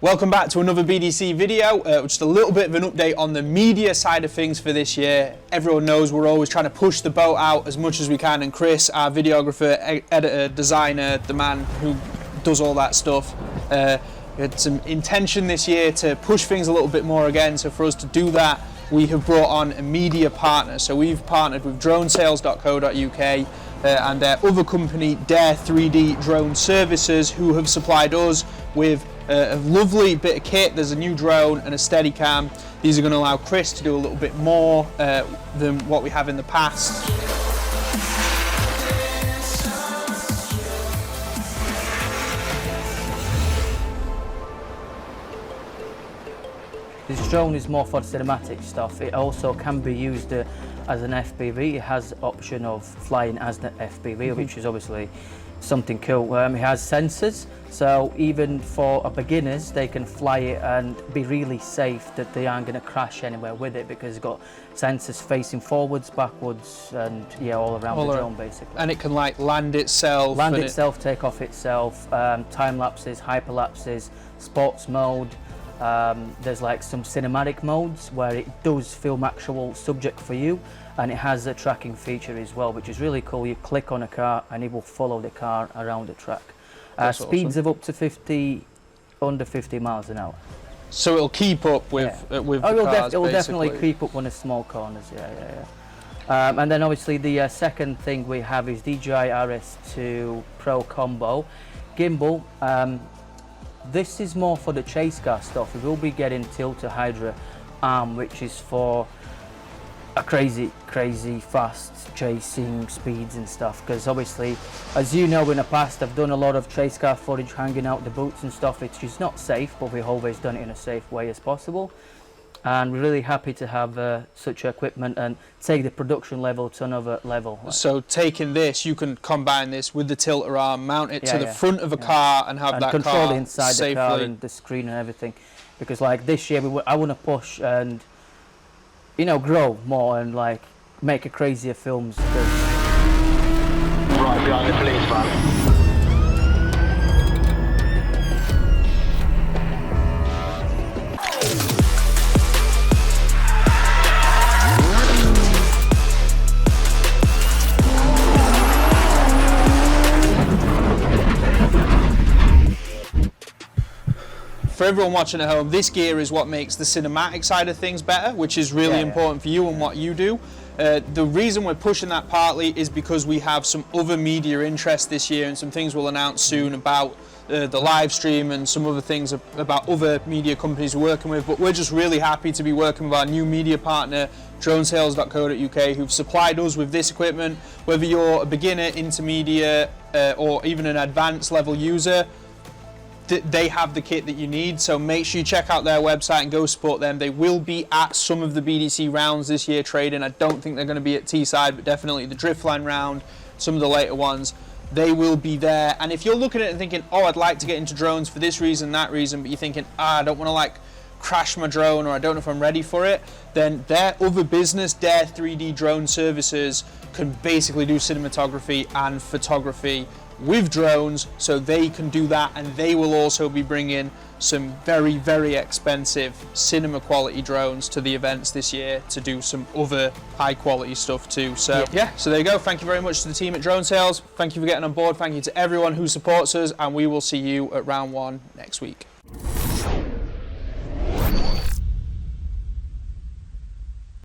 Welcome back to another BDC video, just a little bit of an update on the media side of things for this year. Everyone knows we're always trying to push the boat out as much as we can, and Chris, our videographer, editor, designer, the man who does all that stuff, we had some intention this year to push things a little bit more again. So for us to do that, we have brought on a media partner. So we've partnered with dronesales.co.uk and their other company, Dare 3D Drone Services, who have supplied us with a lovely bit of kit. There's a new drone and a Steadicam. These are going to allow Chris to do a little bit more than what we have in the past. This drone is more for cinematic stuff. It also can be used as an FPV. It has the option of flying as an FPV, which is obviously something cool. It has sensors, so even for beginners, they can fly it and be really safe that they aren't going to crash anywhere with it, because it's got sensors facing forwards, backwards, and yeah, all around the drone basically. And it can like land itself. Take off itself, time lapses, hyperlapses, sports mode. There's like some cinematic modes where it does film actual subject for you, and it has a tracking feature as well, which is really cool. You click on a car and it will follow the car around the track. Speeds of up to under 50 miles an hour. So it'll keep up with the cars, it will definitely keep up on the small corners, and then obviously the second thing we have is DJI RS2 Pro Combo gimbal. This is more for the chase car stuff. We will be getting Tilter Hydra arm, which is for a crazy fast chasing speeds and stuff, because obviously, as you know, in the past I've done a lot of chase car footage hanging out the boots and stuff. It's just not safe, but we've always done it in a safe way as possible, and we're really happy to have such equipment and take the production level to another level. So taking this, you can combine this with the tilter arm, mount it to the front of a car, and have that control car inside safely. the car and the screen and everything. Because like this year, I want to push and grow more and like make a crazier films. Right behind the police van. For everyone watching at home, this gear is what makes the cinematic side of things better, which is really important for you and what you do. The reason we're pushing that partly is because we have some other media interest this year, and some things we'll announce soon about the live stream and some other things about other media companies we're working with. But we're just really happy to be working with our new media partner, dronesales.co.uk, who've supplied us with this equipment. Whether you're a beginner, intermediate, or even an advanced level user, they have the kit that you need. So make sure you check out their website and go support them. They will be at some of the BDC rounds this year trading. I don't think they're going to be at T-side, but definitely the Driftline round, some of the later ones, they will be there. And if you're looking at it and thinking, oh, I'd like to get into drones for this reason, that reason, but you're thinking, I don't want to like crash my drone, or I don't know if I'm ready for it, then their other business, Dare 3D Drone Services, can basically do cinematography and photography with drones, so they can do that, and they will also be bringing some very expensive cinema quality drones to the events this year to do some other high quality stuff too. So so there you go. Thank you very much to the team at Drone Sales. Thank you for getting on board. Thank you to everyone who supports us, and we will see you at round 1 next week.